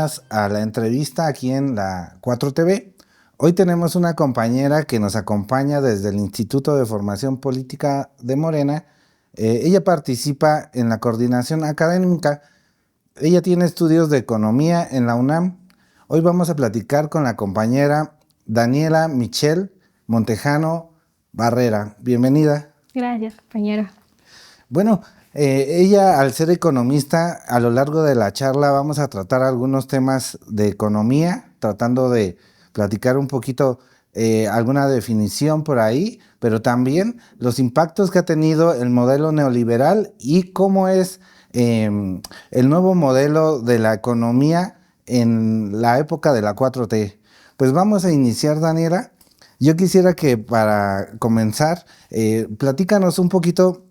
más a la entrevista aquí en la 4TV. Hoy tenemos una compañera que nos acompaña desde el Instituto de Formación Política de Morena. Ella participa en la coordinación académica. Ella tiene estudios de economía en la UNAM. Hoy vamos a platicar con la compañera Daniela Michelle Montejano Barrera. Bienvenida. Gracias, compañero. Bueno, ella, al ser economista, a lo largo de la charla vamos a tratar algunos temas de economía, tratando de platicar un poquito alguna definición por ahí, pero también los impactos que ha tenido el modelo neoliberal y cómo es el nuevo modelo de la economía en la época de la 4T. Pues vamos a iniciar, Daniela. Yo quisiera que para comenzar, platícanos un poquito.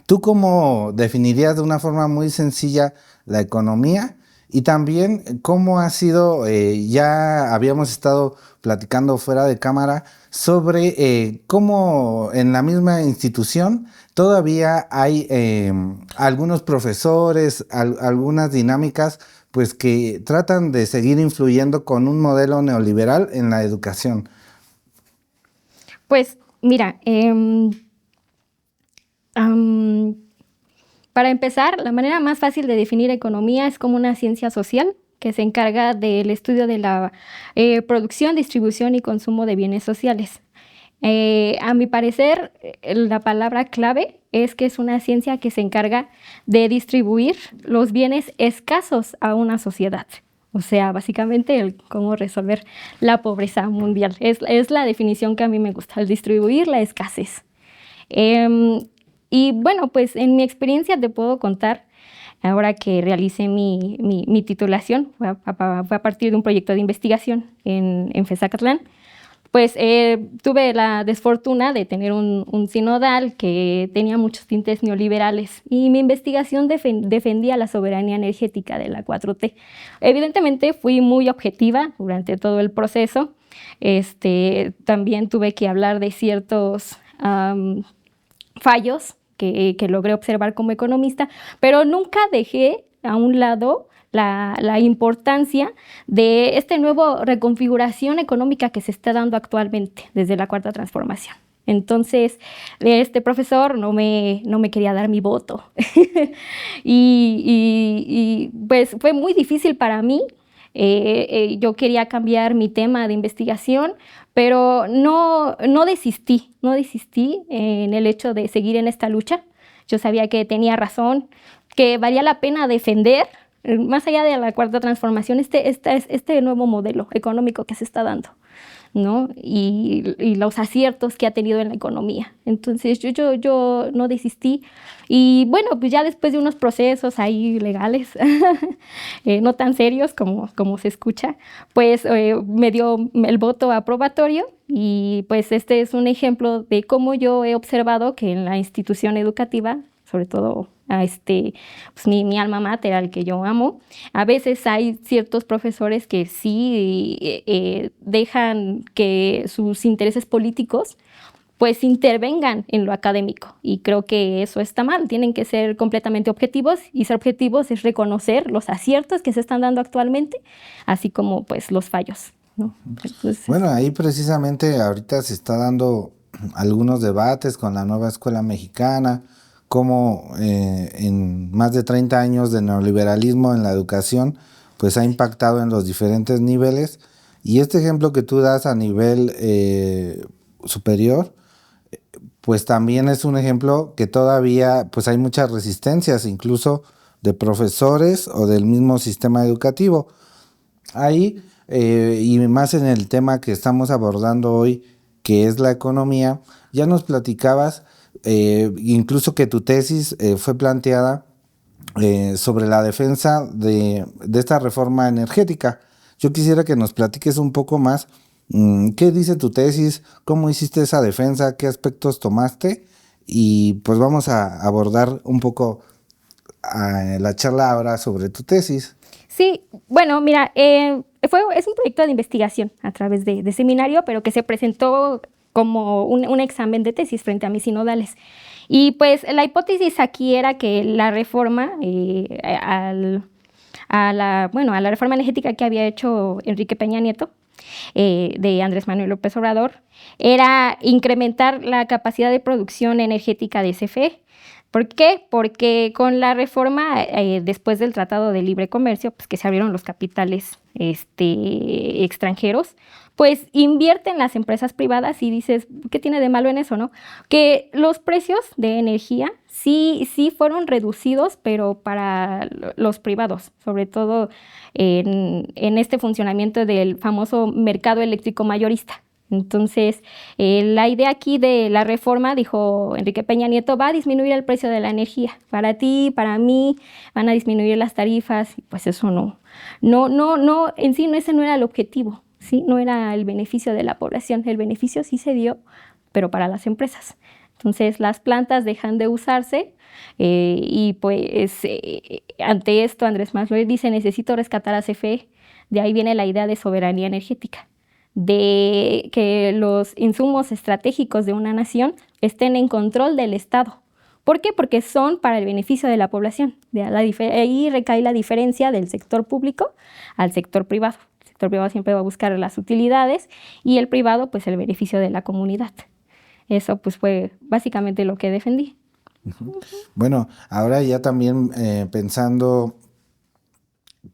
¿Tú cómo definirías de una forma muy sencilla la economía? Y también cómo ha sido, ya habíamos estado platicando fuera de cámara sobre cómo en la misma institución todavía hay algunos profesores, algunas dinámicas pues que tratan de seguir influyendo con un modelo neoliberal en la educación. Pues mira, para empezar, la manera más fácil de definir economía es como una ciencia social que se encarga del estudio de la producción, distribución y consumo de bienes sociales. A mi parecer, la palabra clave es que es una ciencia que se encarga de distribuir los bienes escasos a una sociedad. O sea, básicamente el cómo resolver la pobreza mundial. Es la definición que a mí me gusta, el distribuir la escasez. Y bueno, pues en mi experiencia te puedo contar, ahora que realicé mi titulación, fue a partir de un proyecto de investigación en FESACatlán, pues tuve la desfortuna de tener un sinodal que tenía muchos tintes neoliberales y mi investigación defendía la soberanía energética de la 4T. Evidentemente fui muy objetiva durante todo el proceso. También tuve que hablar de ciertos fallos que logré observar como economista, pero nunca dejé a un lado la importancia de esta nueva reconfiguración económica que se está dando actualmente desde la Cuarta Transformación. Entonces, este profesor no me quería dar mi voto. y pues fue muy difícil para mí. Yo quería cambiar mi tema de investigación, pero no desistí en el hecho de seguir en esta lucha. Yo sabía que tenía razón, que valía la pena defender, más allá de la Cuarta Transformación, este nuevo modelo económico que se está dando, ¿no? Y los aciertos que ha tenido en la economía. Entonces yo no desistí y bueno, pues ya después de unos procesos ahí legales, no tan serios como se escucha, pues me dio el voto aprobatorio y pues este es un ejemplo de cómo yo he observado que en la institución educativa, sobre todo pues mi alma mater, al que yo amo, a veces hay ciertos profesores que sí dejan que sus intereses políticos pues intervengan en lo académico y creo que eso está mal. Tienen que ser completamente objetivos y ser objetivos es reconocer los aciertos que se están dando actualmente, así como pues los fallos, ¿no? Entonces, bueno, ahí precisamente ahorita se está dando algunos debates con la nueva escuela mexicana, cómo en más de 30 años de neoliberalismo en la educación, pues ha impactado en los diferentes niveles. Y este ejemplo que tú das a nivel superior, pues también es un ejemplo que todavía pues hay muchas resistencias, incluso de profesores o del mismo sistema educativo. Ahí, y más en el tema que estamos abordando hoy, que es la economía, ya nos platicabas, incluso que tu tesis fue planteada sobre la defensa de esta reforma energética. Yo quisiera que nos platiques un poco más. ¿Qué dice tu tesis? ¿Cómo hiciste esa defensa? ¿Qué aspectos tomaste? Y pues vamos a abordar un poco la charla ahora sobre tu tesis. sí, bueno, mira, es un proyecto de investigación a través de seminario, pero que se presentó como un examen de tesis frente a mis sinodales. Y pues la hipótesis aquí era que la reforma al a la reforma energética que había hecho Enrique Peña Nieto, de Andrés Manuel López Obrador, era incrementar la capacidad de producción energética de CFE. ¿Por qué? Porque con la reforma, después del Tratado de Libre Comercio, pues que se abrieron los capitales extranjeros, pues invierten las empresas privadas y dices, ¿qué tiene de malo en eso, no? Que los precios de energía sí fueron reducidos, pero para los privados, sobre todo en este funcionamiento del famoso mercado eléctrico mayorista. Entonces, la idea aquí de la reforma, dijo Enrique Peña Nieto, va a disminuir el precio de la energía. Para ti, para mí, van a disminuir las tarifas. Pues eso no, en sí ese no era el objetivo, ¿sí? No era el beneficio de la población. El beneficio sí se dio, pero para las empresas. Entonces, las plantas dejan de usarse y pues ante esto Andrés Manuel dice, necesito rescatar a CFE. De ahí viene la idea de soberanía energética, de que los insumos estratégicos de una nación estén en control del Estado. ¿Por qué? Porque son para el beneficio de la población. Ahí recae la diferencia del sector público al sector privado. El sector privado siempre va a buscar las utilidades y el privado, pues, el beneficio de la comunidad. Eso, pues, fue básicamente lo que defendí. Bueno, ahora ya también pensando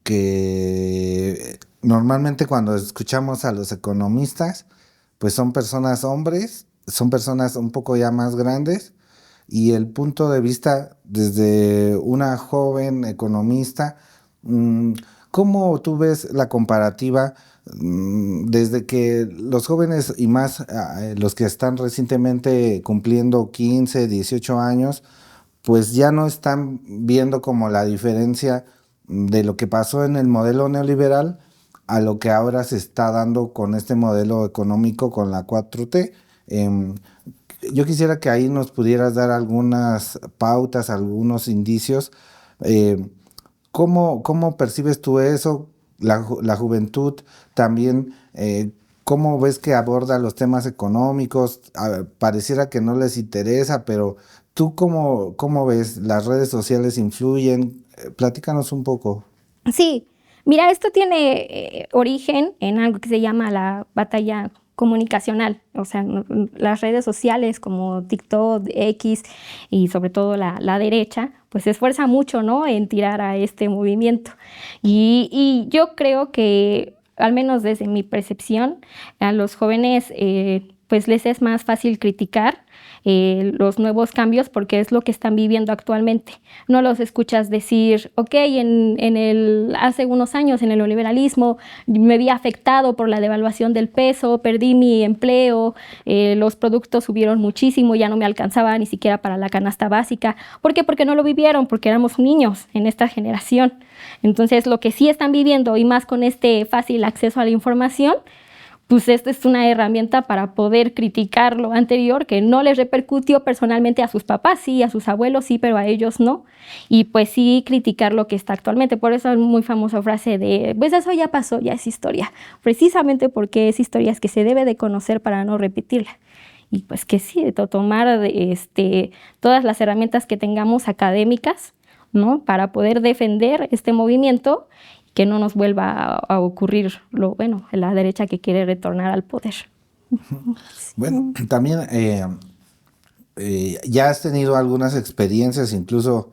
que normalmente cuando escuchamos a los economistas, pues son personas hombres, son personas un poco ya más grandes, y el punto de vista desde una joven economista, ¿cómo tú ves la comparativa desde que los jóvenes y más los que están recientemente cumpliendo 15, 18 años, pues ya no están viendo como la diferencia de lo que pasó en el modelo neoliberal a lo que ahora se está dando con este modelo económico con la 4T? Yo quisiera que ahí nos pudieras dar algunas pautas, algunos indicios. ¿Cómo percibes tú eso? La juventud también, ¿cómo ves que aborda los temas económicos? Pareciera que no les interesa, pero ¿tú cómo ves? ¿Las redes sociales influyen? Platícanos un poco. Sí, mira, esto tiene origen en algo que se llama la batalla comunicacional, o sea, las redes sociales como TikTok, X y sobre todo la derecha, pues se esfuerza mucho, ¿no?, en tirar a este movimiento. Y yo creo que, al menos desde mi percepción, a los jóvenes pues les es más fácil criticar los nuevos cambios porque es lo que están viviendo actualmente. No los escuchas decir, ok, hace unos años en el neoliberalismo me vi afectado por la devaluación del peso, perdí mi empleo, los productos subieron muchísimo, ya no me alcanzaba ni siquiera para la canasta básica. ¿Por qué? Porque no lo vivieron, porque éramos niños en esta generación. Entonces, lo que sí están viviendo, y más con este fácil acceso a la información, pues esta es una herramienta para poder criticar lo anterior que no les repercutió personalmente a sus papás, sí, a sus abuelos, sí, pero a ellos no. Y pues sí criticar lo que está actualmente. Por eso es muy famosa frase de, pues eso ya pasó, ya es historia. Precisamente porque es historia que se debe de conocer para no repetirla. Y pues que sí, tomar todas las herramientas que tengamos académicas, ¿no?, para poder defender este movimiento, que no nos vuelva a ocurrir la derecha que quiere retornar al poder. Bueno, también ya has tenido algunas experiencias, incluso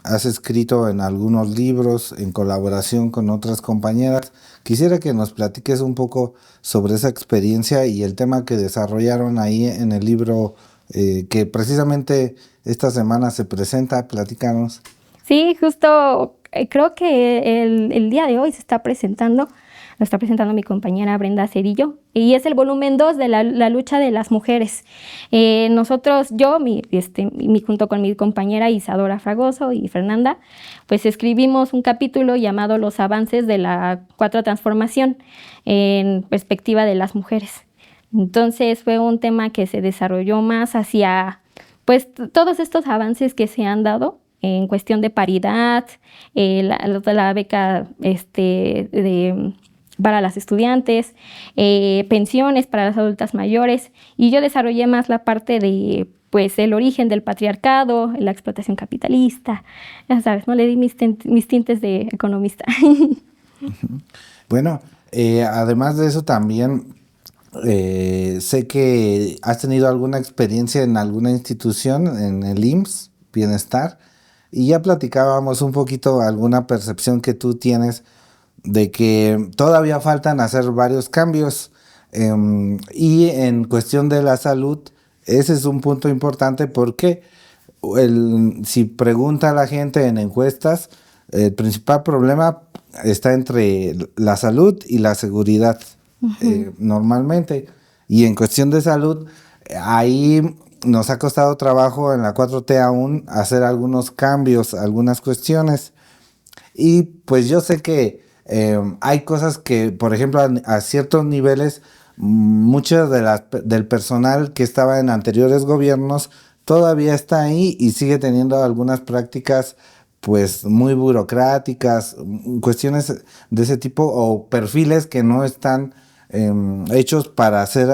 has escrito en algunos libros en colaboración con otras compañeras. Quisiera que nos platiques un poco sobre esa experiencia y el tema que desarrollaron ahí en el libro que precisamente esta semana se presenta. Platícanos. Sí, justo creo que el día de hoy lo está presentando mi compañera Brenda Cedillo, y es el volumen 2 de la lucha de las mujeres. Nosotros, junto con mi compañera Isadora Fragoso y Fernanda, pues escribimos un capítulo llamado Los avances de la 4 transformación en perspectiva de las mujeres. Entonces fue un tema que se desarrolló más hacia pues todos estos avances que se han dado en cuestión de paridad, la beca para las estudiantes, pensiones para las adultas mayores, y yo desarrollé más la parte de pues el origen del patriarcado, la explotación capitalista, ya sabes, ¿no? Le di mis tintes de economista. Bueno, además de eso también sé que has tenido alguna experiencia en alguna institución, en el IMSS, Bienestar, y ya platicábamos un poquito alguna percepción que tú tienes de que todavía faltan hacer varios cambios. Y en cuestión de la salud, ese es un punto importante porque si pregunta a la gente en encuestas, el principal problema está entre la salud y la seguridad, normalmente. Y en cuestión de salud, ahí nos ha costado trabajo en la 4T aún hacer algunos cambios, algunas cuestiones. Y pues yo sé que hay cosas que, por ejemplo, a ciertos niveles, mucho del personal que estaba en anteriores gobiernos todavía está ahí y sigue teniendo algunas prácticas pues muy burocráticas, cuestiones de ese tipo o perfiles que no están hechos para hacer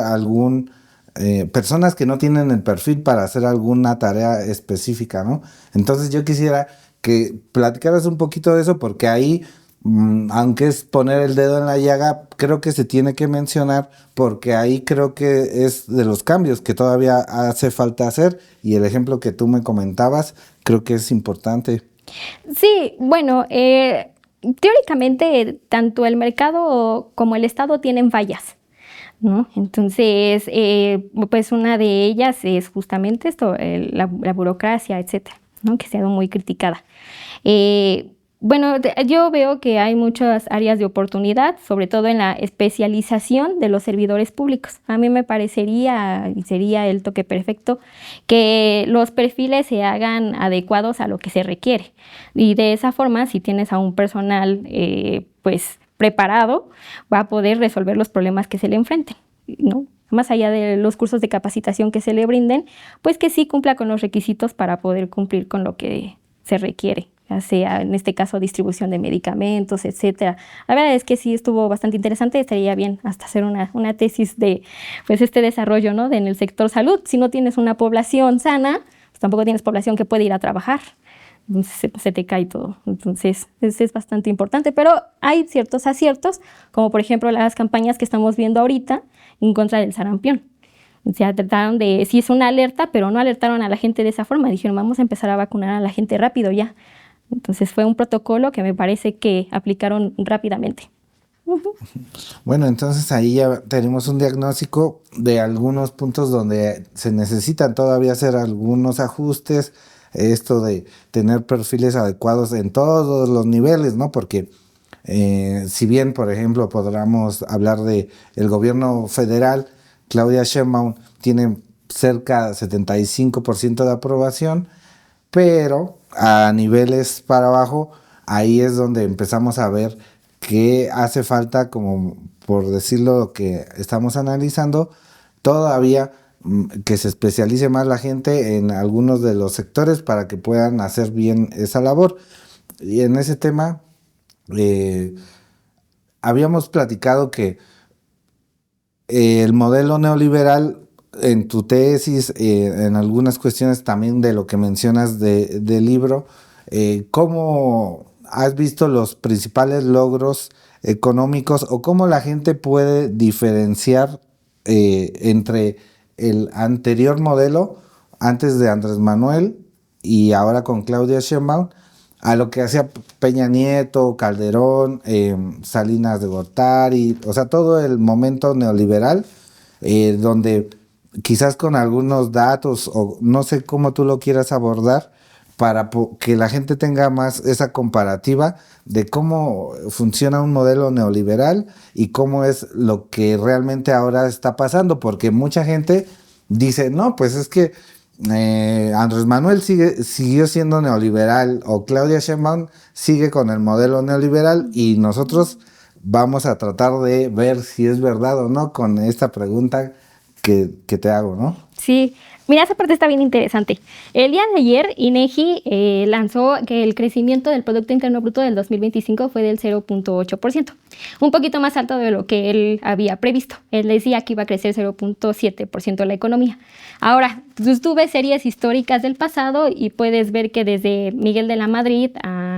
personas que no tienen el perfil para hacer alguna tarea específica, ¿no? Entonces yo quisiera que platicaras un poquito de eso porque ahí, aunque es poner el dedo en la llaga, creo que se tiene que mencionar porque ahí creo que es de los cambios que todavía hace falta hacer y el ejemplo que tú me comentabas creo que es importante. Sí, bueno, teóricamente tanto el mercado como el Estado tienen fallas, ¿no? Entonces, pues una de ellas es justamente esto, la burocracia, etcétera, ¿no? Que ha sido muy criticada. Bueno, yo veo que hay muchas áreas de oportunidad, sobre todo en la especialización de los servidores públicos. A mí me parecería, y sería el toque perfecto, que los perfiles se hagan adecuados a lo que se requiere. Y de esa forma, si tienes a un personal, pues preparado, va a poder resolver los problemas que se le enfrenten, ¿no? Más allá de los cursos de capacitación que se le brinden, pues que sí cumpla con los requisitos para poder cumplir con lo que se requiere, ya sea en este caso distribución de medicamentos, etcétera. La verdad es que sí estuvo bastante interesante, estaría bien hasta hacer una tesis de pues este desarrollo, ¿no? En el sector salud. Si no tienes una población sana, pues tampoco tienes población que puede ir a trabajar. Entonces se te cae todo. Entonces es bastante importante, pero hay ciertos aciertos, como por ejemplo las campañas que estamos viendo ahorita en contra del sarampión. O sea, trataron de, sí es una alerta, pero no alertaron a la gente de esa forma. Dijeron, vamos a empezar a vacunar a la gente rápido ya. Entonces fue un protocolo que me parece que aplicaron rápidamente. Bueno, entonces ahí ya tenemos un diagnóstico de algunos puntos donde se necesitan todavía hacer algunos ajustes, esto de tener perfiles adecuados en todos los niveles, ¿no? Porque si bien, por ejemplo, podríamos hablar de el gobierno federal, Claudia Sheinbaum tiene cerca de 75% de aprobación, pero a niveles para abajo, ahí es donde empezamos a ver que hace falta, como por decirlo, lo que estamos analizando, todavía que se especialice más la gente en algunos de los sectores para que puedan hacer bien esa labor. Y en ese tema, habíamos platicado que el modelo neoliberal en tu tesis, en algunas cuestiones también de lo que mencionas del libro, ¿cómo has visto los principales logros económicos o cómo la gente puede diferenciar entre el anterior modelo, antes de Andrés Manuel y ahora con Claudia Sheinbaum, a lo que hacía Peña Nieto, Calderón, Salinas de Gortari, o sea, todo el momento neoliberal, donde quizás con algunos datos, o no sé cómo tú lo quieras abordar, para que la gente tenga más esa comparativa de cómo funciona un modelo neoliberal y cómo es lo que realmente ahora está pasando, porque mucha gente dice, no, pues es que Andrés Manuel siguió siendo neoliberal o Claudia Sheinbaum sigue con el modelo neoliberal y nosotros vamos a tratar de ver si es verdad o no con esta pregunta que te hago, ¿no? Sí, mira, esa parte está bien interesante. El día de ayer, INEGI lanzó que el crecimiento del Producto Interno Bruto del 2025 fue del 0.8%, un poquito más alto de lo que él había previsto. Él decía que iba a crecer 0.7% la economía. Ahora, pues, tú ves series históricas del pasado y puedes ver que desde Miguel de la Madrid a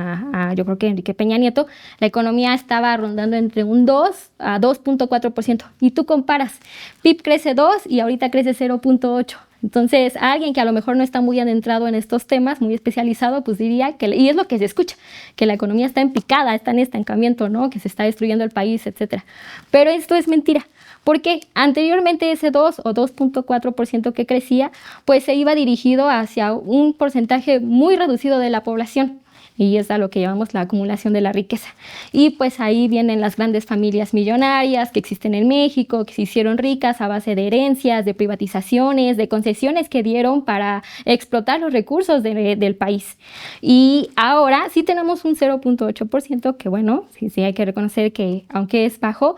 yo creo que Enrique Peña Nieto, la economía estaba rondando entre un 2 a 2.4%. Y tú comparas, PIB crece 2 y ahorita crece 0.8. Entonces, alguien que a lo mejor no está muy adentrado en estos temas, muy especializado, pues diría que, y es lo que se escucha, que la economía está en picada, está en estancamiento, ¿no? Que se está destruyendo el país, etcétera. Pero esto es mentira. Porque anteriormente ese 2 o 2.4% que crecía, pues se iba dirigido hacia un porcentaje muy reducido de la población. Y es a lo que llamamos la acumulación de la riqueza. Y pues ahí vienen las grandes familias millonarias que existen en México, que se hicieron ricas a base de herencias, de privatizaciones, de concesiones que dieron para explotar los recursos del país. Y ahora sí tenemos un 0.8% que, bueno, sí hay que reconocer que, aunque es bajo,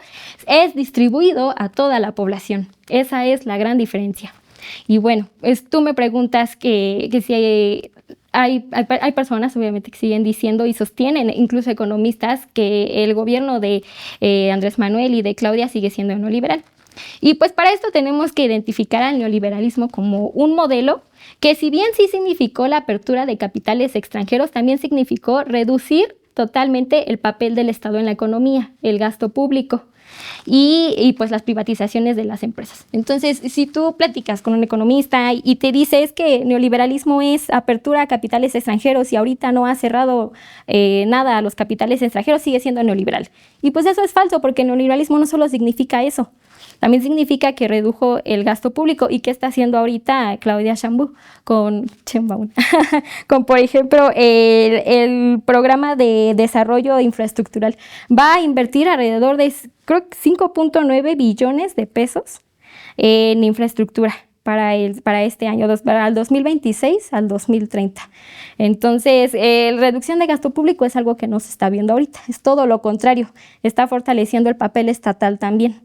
es distribuido a toda la población. Esa es la gran diferencia. Y bueno, tú me preguntas que si hay personas, obviamente, que siguen diciendo y sostienen, incluso economistas, que el gobierno de Andrés Manuel y de Claudia sigue siendo neoliberal. Y pues para esto tenemos que identificar al neoliberalismo como un modelo que, si bien sí significó la apertura de capitales extranjeros, también significó reducir totalmente el papel del Estado en la economía, el gasto público. Y pues las privatizaciones de las empresas. Entonces, si tú platicas con un economista y te dice es que neoliberalismo es apertura a capitales extranjeros y ahorita no ha cerrado nada a los capitales extranjeros, sigue siendo neoliberal. Y pues eso es falso, porque el neoliberalismo no solo significa eso, también significa que redujo el gasto público. ¿Y qué está haciendo ahorita Claudia Sheinbaum con, por ejemplo, el programa de desarrollo infraestructural? Va a invertir alrededor de, creo, 5.9 billones de pesos en infraestructura para este año, para el 2026 al 2030. Entonces, la reducción de gasto público es algo que no se está viendo ahorita, es todo lo contrario, está fortaleciendo el papel estatal también.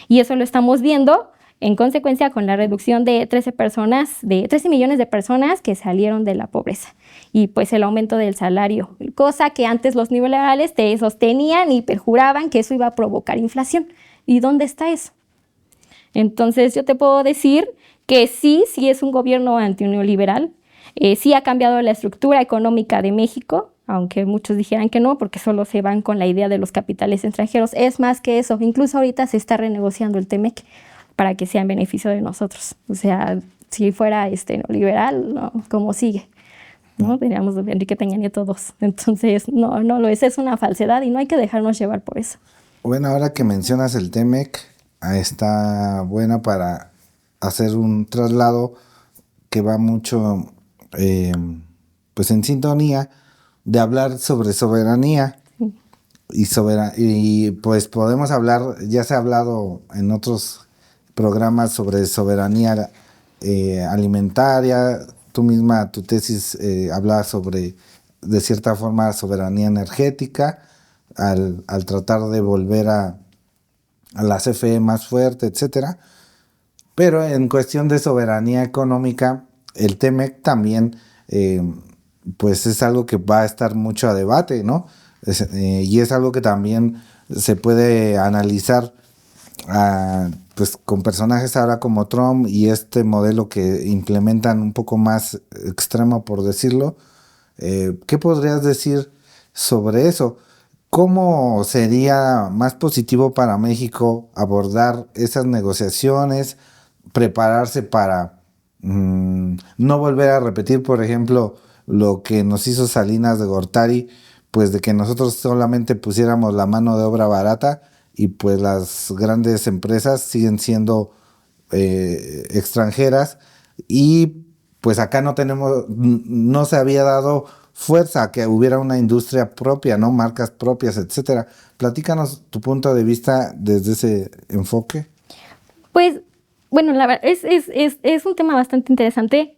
Y eso lo estamos viendo en consecuencia con la reducción de 13 millones de personas que salieron de la pobreza. Y pues el aumento del salario, cosa que antes los neoliberales te sostenían y perjuraban que eso iba a provocar inflación. ¿Y dónde está eso? Entonces yo te puedo decir que sí es un gobierno antineoliberal, sí ha cambiado la estructura económica de México, aunque muchos dijeran que no, porque solo se van con la idea de los capitales extranjeros. Es más que eso, incluso ahorita se está renegociando el TEMEC para que sea en beneficio de nosotros. O sea, si fuera neoliberal, no, ¿cómo sigue? ¿No? Diríamos de Enrique Peña Nieto 2. Entonces, no lo es una falsedad y no hay que dejarnos llevar por eso. Bueno, ahora que mencionas el TEMEC, está buena para hacer un traslado que va mucho pues en sintonía de hablar sobre soberanía. Y pues podemos hablar, ya se ha hablado en otros programas sobre soberanía alimentaria. Tú misma, tu tesis habla sobre, de cierta forma, soberanía energética al tratar de volver a la CFE más fuerte, etcétera. Pero en cuestión de soberanía económica, el TEMEC también pues es algo que va a estar mucho a debate, ¿no? Y es algo que también se puede analizar pues con personajes ahora como Trump y este modelo que implementan un poco más extremo, por decirlo. ¿Qué podrías decir sobre eso? ¿Cómo sería más positivo para México abordar esas negociaciones, prepararse para no volver a repetir, por ejemplo, lo que nos hizo Salinas de Gortari, pues de que nosotros solamente pusiéramos la mano de obra barata y pues las grandes empresas siguen siendo extranjeras y pues acá no se había dado fuerza a que hubiera una industria propia, ¿no? Marcas propias, etcétera. Platícanos tu punto de vista desde ese enfoque. Pues Bueno, la verdad, es un tema bastante interesante.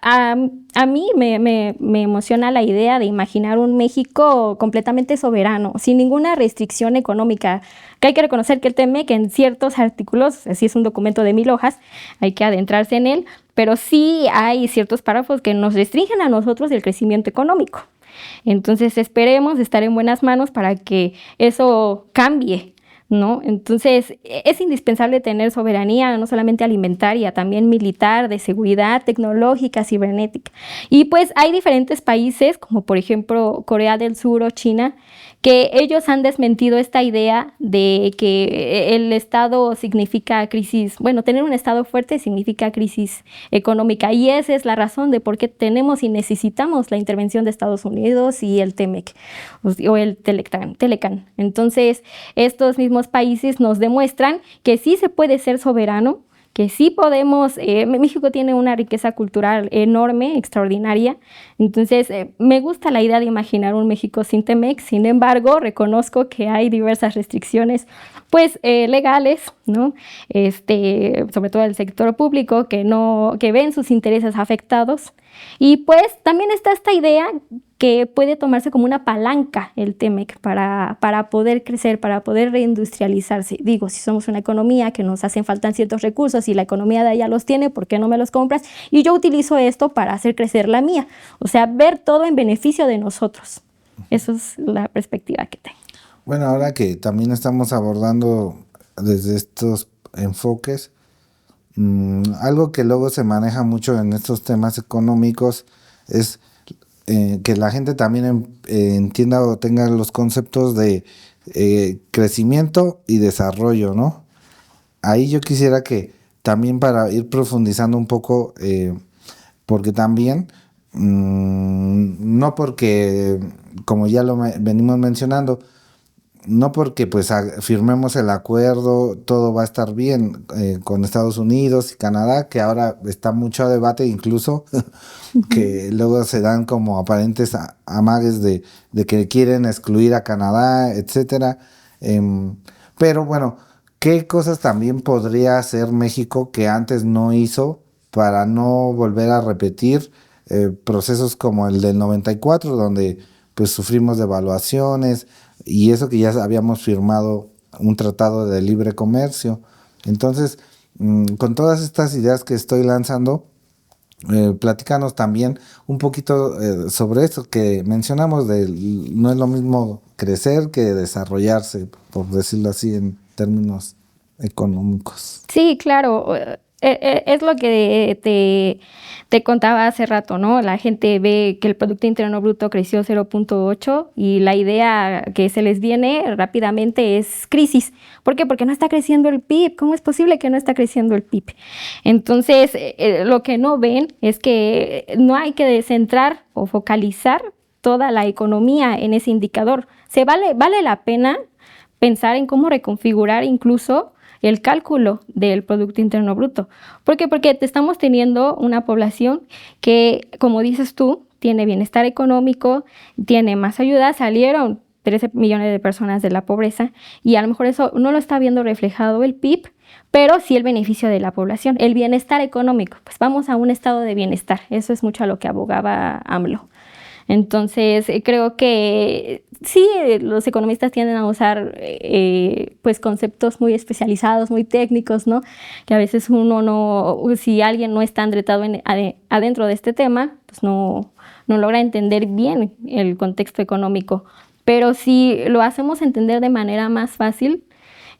A mí me emociona la idea de imaginar un México completamente soberano, sin ninguna restricción económica. Que hay que reconocer que el TEMEC en ciertos artículos, así es un documento de 1000 hojas, hay que adentrarse en él, pero sí hay ciertos párrafos que nos restringen a nosotros el crecimiento económico. Entonces esperemos estar en buenas manos para que eso cambie, ¿no? Entonces es indispensable tener soberanía, no solamente alimentaria, también militar, de seguridad, tecnológica, cibernética. Y pues hay diferentes países, como por ejemplo Corea del Sur o China, que ellos han desmentido esta idea de que el Estado significa crisis, bueno, tener un Estado fuerte significa crisis económica, y esa es la razón de por qué tenemos y necesitamos la intervención de Estados Unidos y el TEMEC o el Telecan. Entonces, estos mismos países nos demuestran que sí se puede ser soberano, que sí podemos, México tiene una riqueza cultural enorme, extraordinaria. Entonces me gusta la idea de imaginar un México sin Temex. Sin embargo, reconozco que hay diversas restricciones pues legales, ¿no? Sobre todo el sector público, que ven sus intereses afectados. Y pues también está esta idea que puede tomarse como una palanca el TEMEC para poder crecer, para poder reindustrializarse. Digo, si somos una economía que nos hacen falta ciertos recursos y la economía de allá los tiene, ¿por qué no me los compras? Y yo utilizo esto para hacer crecer la mía. O sea, ver todo en beneficio de nosotros. Esa es la perspectiva que tengo. Bueno, ahora que también estamos abordando desde estos enfoques, algo que luego se maneja mucho en estos temas económicos es que la gente también entienda o tenga los conceptos de crecimiento y desarrollo, ¿no? Ahí yo quisiera que también, para ir profundizando un poco, porque también, no porque, como ya lo venimos mencionando, no porque pues firmemos el acuerdo todo va a estar bien con Estados Unidos y Canadá, que ahora está mucho a debate, incluso que luego se dan como aparentes amagues de que quieren excluir a Canadá, etcétera. Pero bueno, ¿qué cosas también podría hacer México que antes no hizo para no volver a repetir procesos como el del 94, donde pues sufrimos devaluaciones y eso que ya habíamos firmado un tratado de libre comercio? Entonces, con todas estas ideas que estoy lanzando, platícanos también un poquito sobre esto que mencionamos de no es lo mismo crecer que desarrollarse, por decirlo así en términos económicos. Sí, claro. Es lo que te contaba hace rato, ¿no? La gente ve que el Producto Interno Bruto creció 0.8 y la idea que se les viene rápidamente es crisis. ¿Por qué? Porque no está creciendo el PIB. ¿Cómo es posible que no está creciendo el PIB? Entonces, lo que no ven es que no hay que centrar o focalizar toda la economía en ese indicador. Vale la pena pensar en cómo reconfigurar incluso el cálculo del Producto Interno Bruto. ¿Por qué? Porque estamos teniendo una población que, como dices tú, tiene bienestar económico, tiene más ayuda, salieron 13 millones de personas de la pobreza y a lo mejor eso no lo está viendo reflejado el PIB, pero sí el beneficio de la población, el bienestar económico. Pues vamos a un estado de bienestar, eso es mucho a lo que abogaba AMLO. Entonces, creo que sí, los economistas tienden a usar pues conceptos muy especializados, muy técnicos, ¿no? Que a veces uno no, si alguien no está entretado adentro de este tema, pues no logra entender bien el contexto económico. Pero si lo hacemos entender de manera más fácil,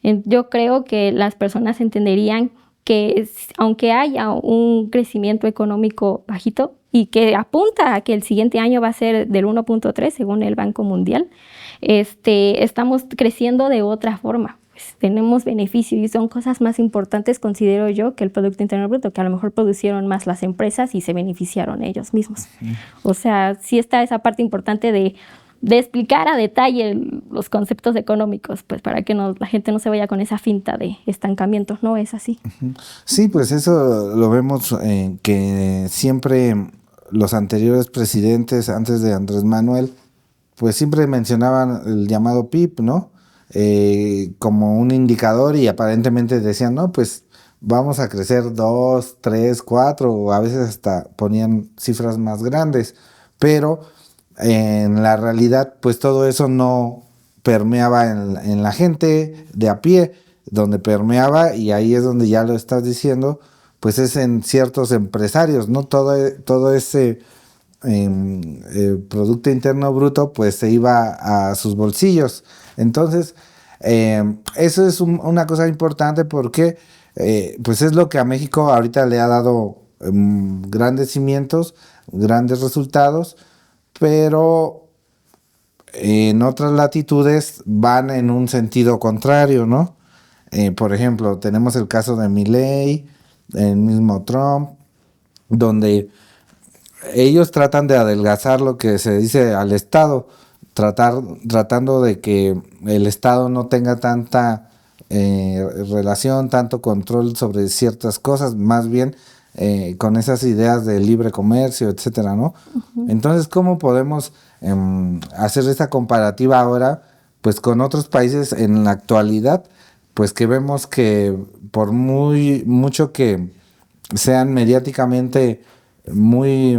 yo creo que las personas entenderían que aunque haya un crecimiento económico bajito y que apunta a que el siguiente año va a ser del 1.3 según el Banco Mundial, estamos creciendo de otra forma. Pues tenemos beneficios y son cosas más importantes, considero yo, que el Producto Interno Bruto, que a lo mejor producieron más las empresas y se beneficiaron ellos mismos. O sea, sí está esa parte importante de explicar a detalle los conceptos económicos, pues para que la gente no se vaya con esa finta de estancamiento, no es así. Sí, pues eso lo vemos que siempre los anteriores presidentes, antes de Andrés Manuel, pues siempre mencionaban el llamado PIB, ¿no? Como un indicador y aparentemente decían, no, pues vamos a crecer 2, 3, 4, o a veces hasta ponían cifras más grandes, pero en la realidad pues todo eso no permeaba en la gente de a pie. Donde permeaba, y ahí es donde ya lo estás diciendo, pues es en ciertos empresarios, ¿no? Todo ese Producto Interno Bruto pues se iba a sus bolsillos. Entonces, eso es una cosa importante porque pues es lo que a México ahorita le ha dado grandes cimientos, grandes resultados, pero en otras latitudes van en un sentido contrario, ¿no? Por ejemplo, tenemos el caso de Milei, el mismo Trump, donde ellos tratan de adelgazar lo que se dice al Estado, tratando de que el Estado no tenga tanta relación, tanto control sobre ciertas cosas, más bien con esas ideas de libre comercio, etcétera, ¿no? Uh-huh. Entonces, ¿cómo podemos hacer esta comparativa ahora, pues, con otros países en la actualidad? Pues que vemos que por mucho que sean mediáticamente muy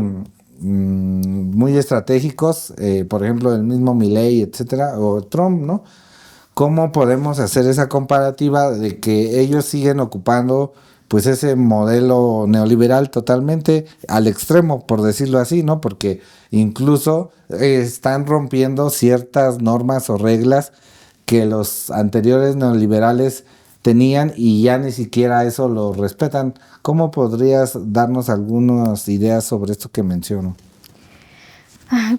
estratégicos, por ejemplo, el mismo Milei, etcétera, o Trump, ¿no? ¿Cómo podemos hacer esa comparativa de que ellos siguen ocupando pues ese modelo neoliberal totalmente al extremo, por decirlo así, ¿no? Porque incluso están rompiendo ciertas normas o reglas que los anteriores neoliberales tenían y ya ni siquiera eso lo respetan. ¿Cómo podrías darnos algunas ideas sobre esto que menciono?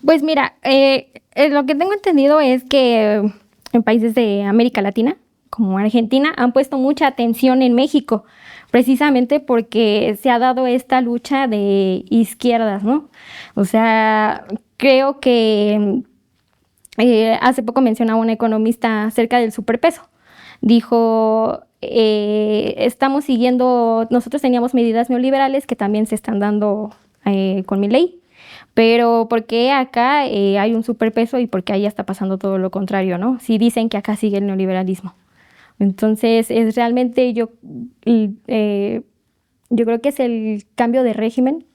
Pues mira, lo que tengo entendido es que en países de América Latina, como Argentina, han puesto mucha atención en México, precisamente porque se ha dado esta lucha de izquierdas, ¿no? O sea, creo que hace poco mencionaba una economista acerca del superpeso. Dijo, estamos siguiendo, nosotros teníamos medidas neoliberales que también se están dando con Milei, pero ¿por qué acá hay un superpeso y por qué allá está pasando todo lo contrario, ¿no? Si dicen que acá sigue el neoliberalismo. Entonces, es realmente yo creo que es el cambio de régimen,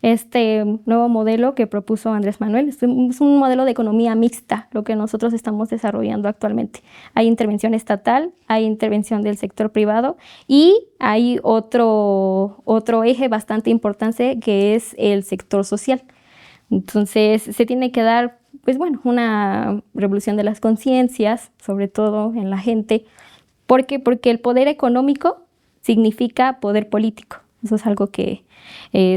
este nuevo modelo que propuso Andrés Manuel. Es un modelo de economía mixta, lo que nosotros estamos desarrollando actualmente. Hay intervención estatal, hay intervención del sector privado y hay otro eje bastante importante que es el sector social. Entonces, se tiene que dar, pues bueno, una revolución de las conciencias, sobre todo en la gente. ¿Por qué? Porque el poder económico significa poder político. Eso es algo que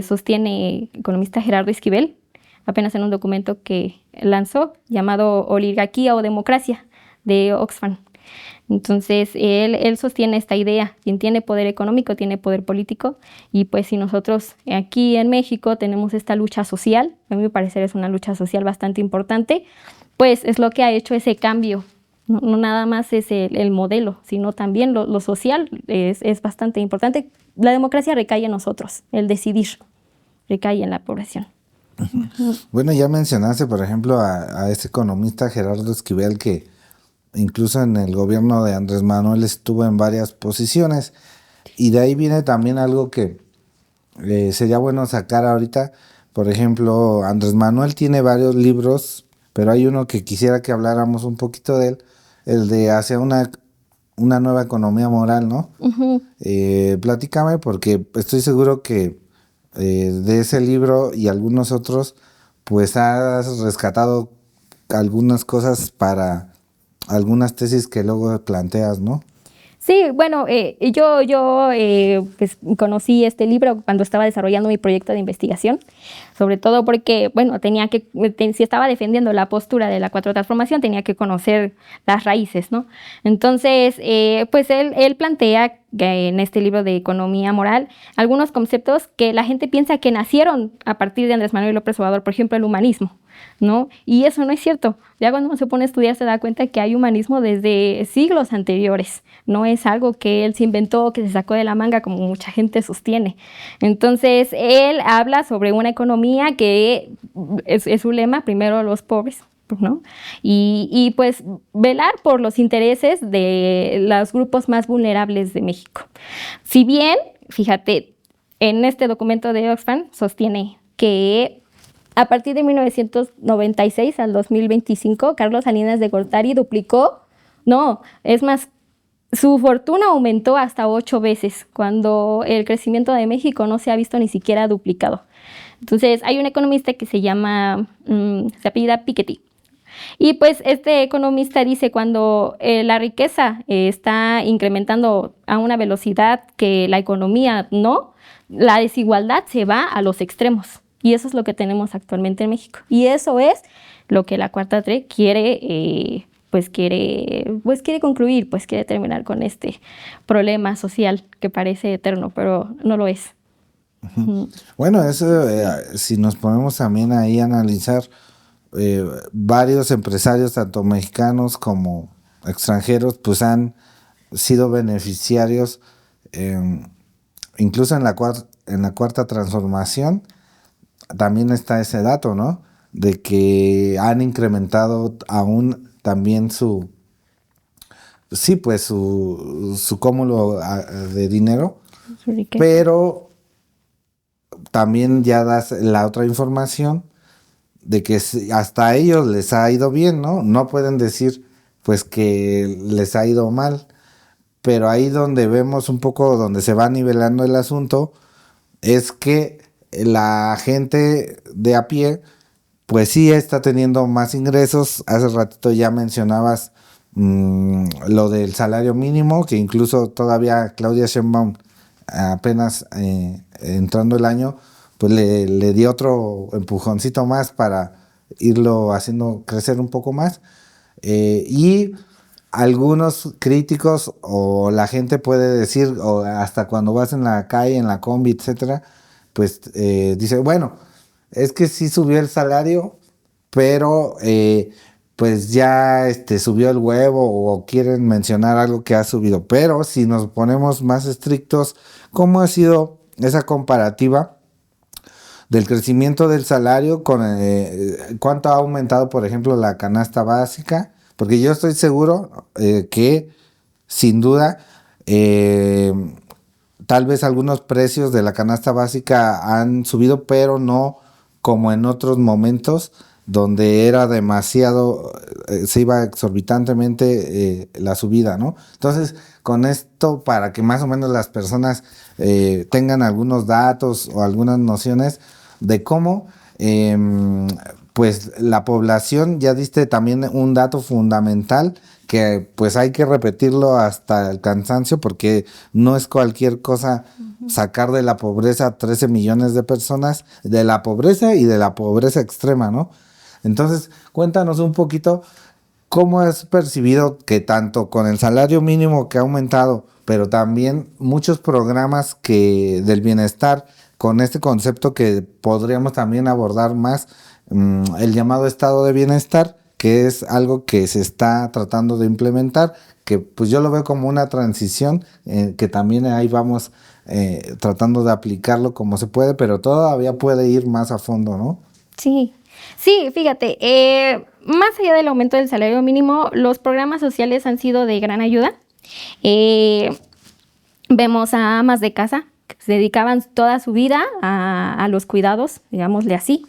sostiene el economista Gerardo Esquivel, apenas en un documento que lanzó llamado Oligarquía o Democracia, de Oxfam. Entonces, él sostiene esta idea: quien tiene poder económico tiene poder político, y pues si nosotros aquí en México tenemos esta lucha social, a mi parecer es una lucha social bastante importante, pues es lo que ha hecho ese cambio. No nada más es el modelo, sino también lo social es bastante importante. La democracia recae en nosotros, el decidir recae en la población. Uh-huh. Bueno, ya mencionaste, por ejemplo, a ese economista Gerardo Esquivel, que incluso en el gobierno de Andrés Manuel estuvo en varias posiciones, y de ahí viene también algo que sería bueno sacar ahorita. Por ejemplo, Andrés Manuel tiene varios libros, pero hay uno que quisiera que habláramos un poquito de él, el de Hacia una nueva economía moral, ¿no? Uh-huh. Platícame, porque estoy seguro que de ese libro y algunos otros, pues has rescatado algunas cosas para algunas tesis que luego planteas, ¿no? Sí, bueno, yo pues conocí este libro cuando estaba desarrollando mi proyecto de investigación, sobre todo porque, bueno, si estaba defendiendo la postura de la Cuarta Transformación, tenía que conocer las raíces, ¿no? Entonces, pues él plantea en este libro de Economía Moral algunos conceptos que la gente piensa que nacieron a partir de Andrés Manuel López Obrador, por ejemplo, el humanismo, ¿no? Y eso no es cierto. Ya cuando uno se pone a estudiar se da cuenta que hay humanismo desde siglos anteriores. No es algo que él se inventó, que se sacó de la manga, como mucha gente sostiene. Entonces, él habla sobre una economía que es su lema: primero los pobres, ¿no? Y pues velar por los intereses de los grupos más vulnerables de México. Si bien, fíjate, en este documento de Oxfam sostiene que a partir de 1996 al 2025, Carlos Salinas de Gortari duplicó, no, es más, su fortuna aumentó hasta 8 veces, cuando el crecimiento de México no se ha visto ni siquiera duplicado. Entonces, hay un economista que se llama, se apellida Piketty. Y pues este economista dice cuando la riqueza está incrementando a una velocidad que la economía no, la desigualdad se va a los extremos. Y eso es lo que tenemos actualmente en México. Y eso es lo que la Cuarta T quiere concluir, pues quiere terminar con este problema social que parece eterno, pero no lo es. Bueno, eso, si nos ponemos también ahí a analizar, varios empresarios, tanto mexicanos como extranjeros, pues han sido beneficiarios, incluso en la cuarta transformación, también está ese dato, ¿no? De que han incrementado aún también su cúmulo de dinero, pero también ya das la otra información de que hasta a ellos les ha ido bien, ¿no? No pueden decir, pues, que les ha ido mal, pero ahí donde vemos un poco, donde se va nivelando el asunto, es que la gente de a pie, pues sí está teniendo más ingresos. Hace ratito ya mencionabas lo del salario mínimo, que incluso todavía Claudia Sheinbaum, apenas entrando el año, pues le dio otro empujoncito más para irlo haciendo crecer un poco más. Y algunos críticos o la gente puede decir, o hasta cuando vas en la calle, en la combi, etcétera, pues dice, bueno, es que sí subió el salario, pero pues ya subió el huevo, o quieren mencionar algo que ha subido. Pero si nos ponemos más estrictos, ¿cómo ha sido esa comparativa del crecimiento del salario con cuánto ha aumentado, por ejemplo, la canasta básica? Porque yo estoy seguro que, sin duda, tal vez algunos precios de la canasta básica han subido, pero no como en otros momentos donde era demasiado, se iba exorbitantemente la subida, ¿no? Entonces, con esto, para que más o menos las personas tengan algunos datos o algunas nociones de cómo, pues la población, ya diste también un dato fundamental que pues hay que repetirlo hasta el cansancio, porque no es cualquier cosa sacar de la pobreza 13 millones de personas, de la pobreza y de la pobreza extrema, ¿no? Entonces, cuéntanos un poquito cómo has percibido que tanto con el salario mínimo que ha aumentado, pero también muchos programas del bienestar, con este concepto que podríamos también abordar más, el llamado estado de bienestar, que es algo que se está tratando de implementar, que pues yo lo veo como una transición, que también ahí vamos tratando de aplicarlo como se puede, pero todavía puede ir más a fondo, ¿no? Sí, fíjate, más allá del aumento del salario mínimo, los programas sociales han sido de gran ayuda. Vemos a amas de casa que se dedicaban toda su vida a los cuidados, digámosle así,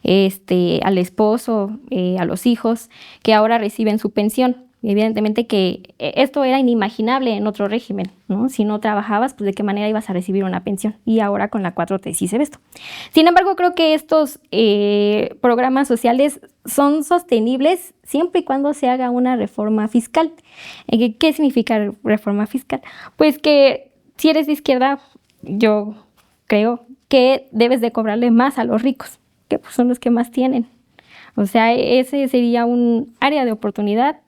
al esposo, a los hijos, que ahora reciben su pensión. Evidentemente que esto era inimaginable en otro régimen, ¿no? Si no trabajabas, pues de qué manera ibas a recibir una pensión. Y ahora con la 4T sí se ve esto. Sin embargo, creo que estos programas sociales son sostenibles siempre y cuando se haga una reforma fiscal. ¿Qué significa reforma fiscal? Pues que si eres de izquierda, yo creo que debes de cobrarle más a los ricos, que pues son los que más tienen. O sea, ese sería un área de oportunidad.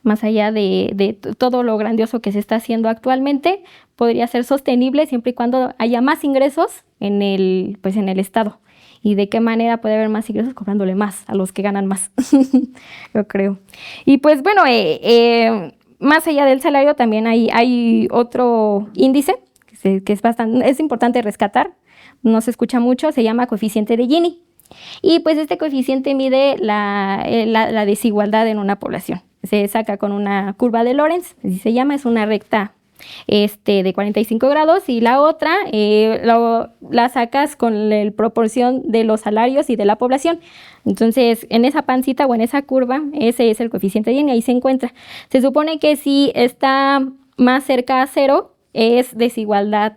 Más allá de todo lo grandioso que se está haciendo actualmente, podría ser sostenible siempre y cuando haya más ingresos en el Estado. ¿Y de qué manera puede haber más ingresos? Cobrándole más a los que ganan más, yo creo. Y pues bueno, más allá del salario también hay otro índice que es importante rescatar, no se escucha mucho, se llama coeficiente de Gini. Y pues este coeficiente mide la desigualdad en una población. Se saca con una curva de Lorenz, así se llama, es una recta de 45 grados, y la otra la sacas con la proporción de los salarios y de la población. Entonces, en esa pancita o en esa curva, ese es el coeficiente de Gini, ahí se encuentra. Se supone que si está más cerca a cero, es desigualdad,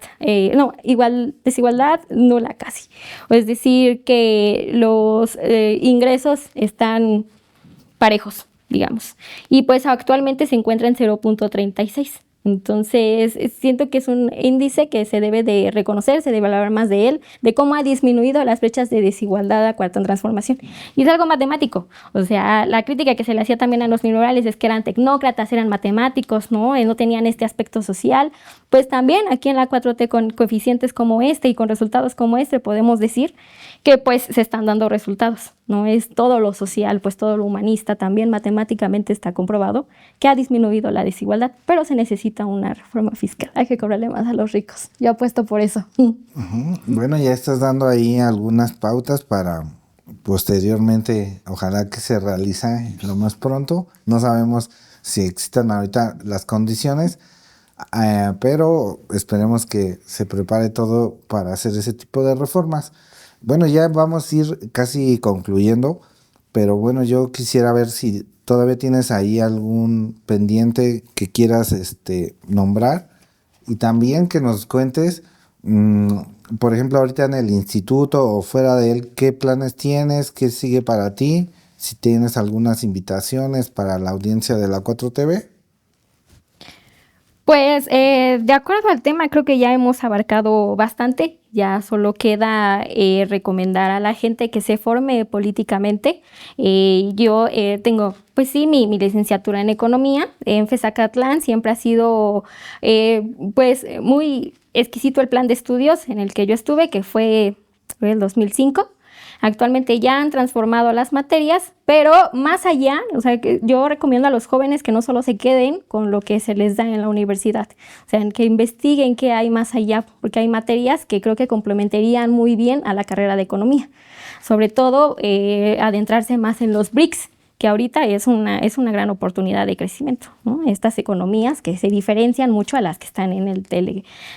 desigualdad nula casi. Es decir, que los ingresos están parejos, digamos. Y pues actualmente se encuentra en 0.36. Entonces, siento que es un índice que se debe de reconocer, se debe hablar más de él, de cómo ha disminuido las brechas de desigualdad a cuarta transformación. Y es algo matemático. O sea, la crítica que se le hacía también a los neoliberales es que eran tecnócratas, eran matemáticos, ¿no? No tenían este aspecto social. Pues también aquí en la 4T, con coeficientes como este y con resultados como este, podemos decir que pues se están dando resultados. No es todo lo social, pues todo lo humanista, también matemáticamente está comprobado que ha disminuido la desigualdad, pero se necesita una reforma fiscal. Hay que cobrarle más a los ricos. Yo apuesto por eso. Bueno, ya estás dando ahí algunas pautas para posteriormente, ojalá que se realice lo más pronto. No sabemos si existan ahorita las condiciones, pero esperemos que se prepare todo para hacer ese tipo de reformas. Bueno, ya vamos a ir casi concluyendo, pero bueno, yo quisiera ver si todavía tienes ahí algún pendiente que quieras nombrar, y también que nos cuentes, por ejemplo, ahorita en el instituto o fuera de él, qué planes tienes, qué sigue para ti, si tienes algunas invitaciones para la audiencia de la 4TV. Pues de acuerdo al tema, creo que ya hemos abarcado bastante. Ya solo queda recomendar a la gente que se forme políticamente. Yo tengo, pues sí, mi licenciatura en economía en FES-Acatlán. Siempre ha sido, pues, muy exquisito el plan de estudios en el que yo estuve, que fue el 2005. Actualmente ya han transformado las materias, pero más allá, o sea, que yo recomiendo a los jóvenes que no solo se queden con lo que se les da en la universidad, o sea, que investiguen qué hay más allá, porque hay materias que creo que complementarían muy bien a la carrera de economía. Sobre todo, adentrarse más en los BRICS, que ahorita es una gran oportunidad de crecimiento, ¿no? Estas economías que se diferencian mucho a las que están en el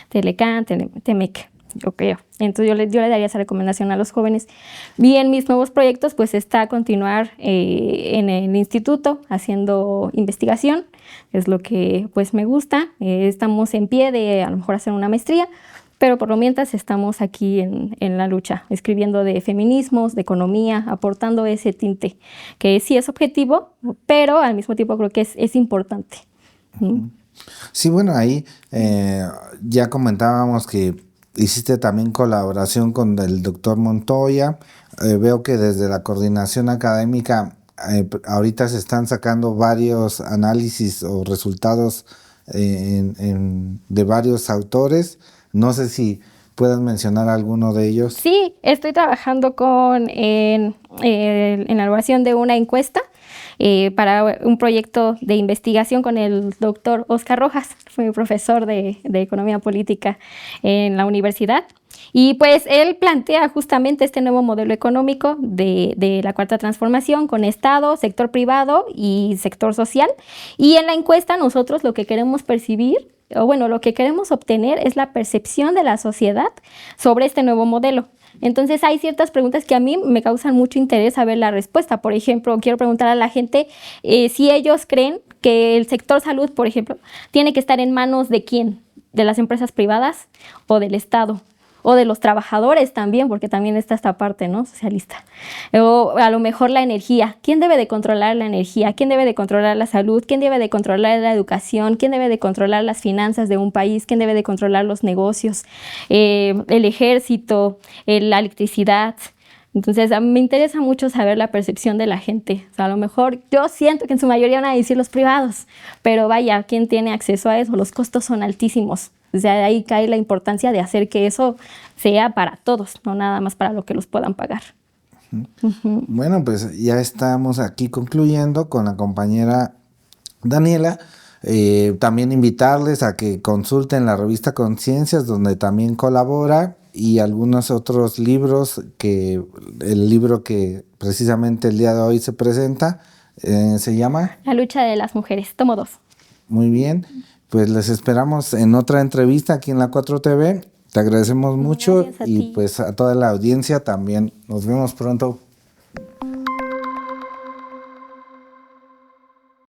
Telecán, Temec. Yo creo. Entonces yo le daría esa recomendación a los jóvenes. Y en mis nuevos proyectos pues está continuar en el instituto haciendo investigación, es lo que pues me gusta. Estamos en pie de a lo mejor hacer una maestría, pero por lo mientras estamos aquí en la lucha, escribiendo de feminismos, de economía, aportando ese tinte que sí es objetivo, pero al mismo tiempo creo que es importante. Sí, bueno, ahí ya comentábamos que hiciste también colaboración con el doctor Montoya. Veo que desde la coordinación académica ahorita se están sacando varios análisis o resultados de varios autores. No sé si puedes mencionar alguno de ellos. Sí, estoy trabajando en la elaboración de una encuesta para un proyecto de investigación con el doctor Oscar Rojas, fue profesor de Economía Política en la universidad. Y pues él plantea justamente este nuevo modelo económico de la Cuarta Transformación con Estado, sector privado y sector social. Y en la encuesta nosotros lo que queremos percibir, o bueno, lo que queremos obtener es la percepción de la sociedad sobre este nuevo modelo. Entonces hay ciertas preguntas que a mí me causan mucho interés saber la respuesta. Por ejemplo, quiero preguntar a la gente si ellos creen que el sector salud, por ejemplo, tiene que estar en manos de quién, de las empresas privadas o del Estado, o de los trabajadores también, porque también está esta parte, ¿no?, socialista. O a lo mejor la energía. ¿Quién debe de controlar la energía? ¿Quién debe de controlar la salud? ¿Quién debe de controlar la educación? ¿Quién debe de controlar las finanzas de un país? ¿Quién debe de controlar los negocios? El ejército, la electricidad. Entonces, a mí me interesa mucho saber la percepción de la gente. O sea, a lo mejor yo siento que en su mayoría van a decir los privados, pero vaya, ¿quién tiene acceso a eso? Los costos son altísimos. O sea, de ahí cae la importancia de hacer que eso sea para todos, no nada más para lo que los puedan pagar. Bueno, pues ya estamos aquí concluyendo con la compañera Daniela. También invitarles a que consulten la revista Conciencias, donde también colabora. y algunos otros libros, que el libro que precisamente el día de hoy se presenta se llama La lucha de las mujeres, tomo 2. Muy bien, pues les esperamos en otra entrevista aquí en la 4TV. Te agradecemos mucho Gracias a y ti. pues a toda la audiencia también. Nos vemos pronto.